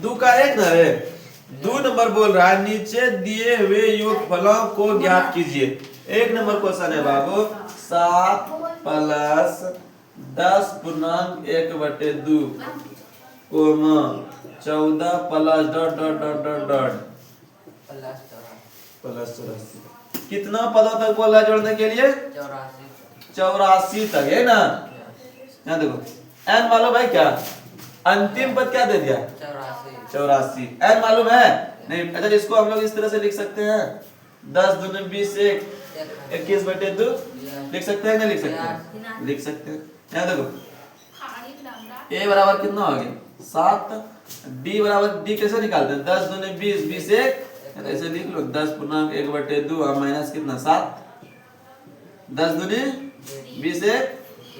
दो का एक ना रे, 2 नंबर बोल रहा है नीचे दिए हुए योगफलों को ज्ञात कीजिए। 1 नंबर क्वेश्चन है बाबू 7 प्लस 10 पूर्णांक 1/2 comma 14 plus dot dot dot dot dot plus 84। कितना पदों तक बोला जोड़ने के लिए? 84 तक है ना। यहाँ देखो n मालूम है क्या? अंतिम पद क्या दे दिया? 84। n मालूम है नहीं? अच्छा इसको हम लोग इस तरह से लिख सकते हैं 10 दूनी 20 21/2 लिख सकते हैं? नहीं लिख सकते? लिख सकते हैं। यहाँ देखो a बराबर कितना हो गया 7, d बराबर d कैसे निकालते हैं? 10 दूनी 20 20 ऐसे लिख लो 10 पूर्णांक 1/2 और माइनस कितना 7, 10 दूनी 20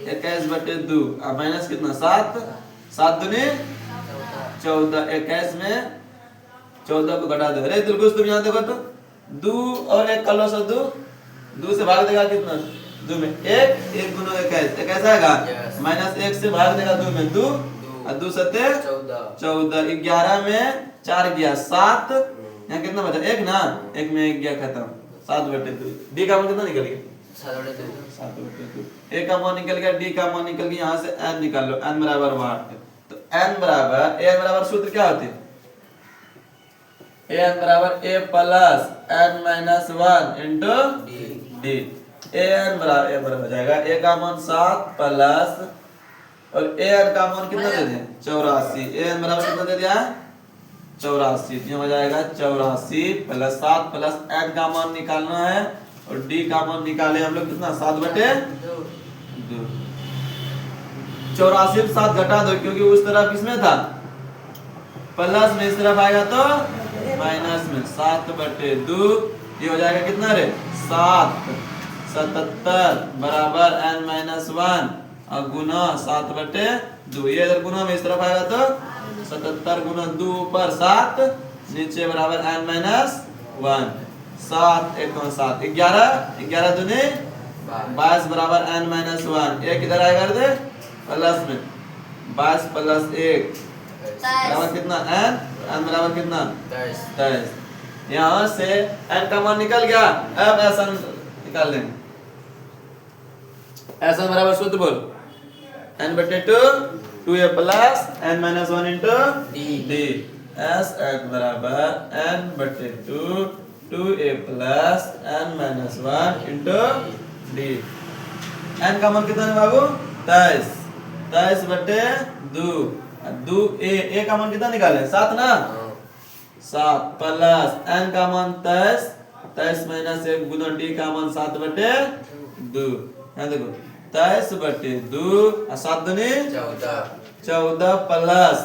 21/2 और माइनस कितना 7, 7 दूनी 14, 21 में 14 को घटा दो। अरे दिलकुश तुम यहाँ देखो तो 2 और 1 कलो से 2 से भाग देगा कितना 2 में 1 गुना 21 आएगा माइनस 1 से भाग देगा 2 में 2 और 2 सत्ते 14, 11 में 4 गया 7, यहाँ कितना बचा 1 ना, 1 में 1 गया खत्म 7/2। डी का मान कितना निकल गया 7/2। ए का मान निकल गया, डी का मान निकल गया, यहाँ से n निकाल लो n बराबर 8। तो n बराबर सूत्र क्या होते हैं? n बराबर a plus n minus 1 into D. an बराबर हो जाएगा a का मान 7 प्लस और an का मान कितना दे दिया 84। an बराबर कितना दे दिया 84। ये हो जाएगा 84 प्लस 7 प्लस n का मान निकालना है और d का मान निकाले हम लोग कितना 7/2। 84 में 7 घटा दो क्योंकि उस तरफ किसमें था प्लस में, इस तरफ आएगा तो माइनस में 7/2। ये हो जाएगा कितना रे 7 77 बराबर n माइनस 1 और गुना 7/2। ये इधर गुना में इस तरफ आएगा तो 77 गुना 2 ऊपर 7 नीचे बराबर n माइनस 1 7 1 7 11 दूनी 22 बराबर n माइनस 1। एक इधर आएगा दे प्लस में 22 प्लस 1 बराबर कितना n बराबर कितना 23। यहाँ से n का मान निकल गया। अब ऐसा निकाल लेंगे। ऐसा बराबर सूत्र बोल n/2 2a plus n minus 1 into D. S n बराबर n/2 2a plus n minus 1 into D. n का मान कितना है बाबू 23, 23/2 a का मान कितना निकाले 7 ना, 7 प्लस n का मान 23, 23 माइनस 1 गुना d का मान 7/2। यहाँ देखो 23/2 और 7 दूनी 14 प्लस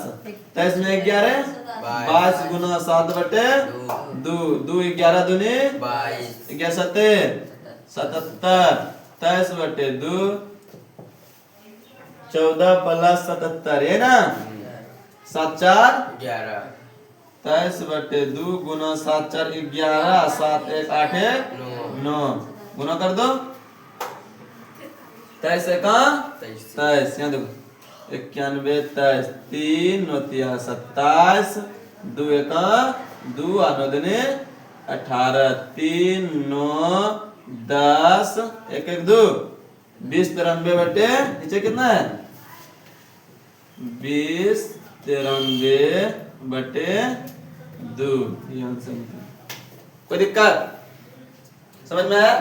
23 में 11 22 गुना 7/2 2 11 दूनी 11 7 77 23/2 14 प्लस 77 है ना 7 4 11 23/2 गुना 7 4 11 7 1 8 9 गुना कर दो 23 1 23। यहाँ देखो 91 23 3 9 27 2 1 2 9 दूनी 18 3 9 10 1 1 2 20 93 नीचे कितना है 20 93/2। कोई दिक्कत समझ में आया?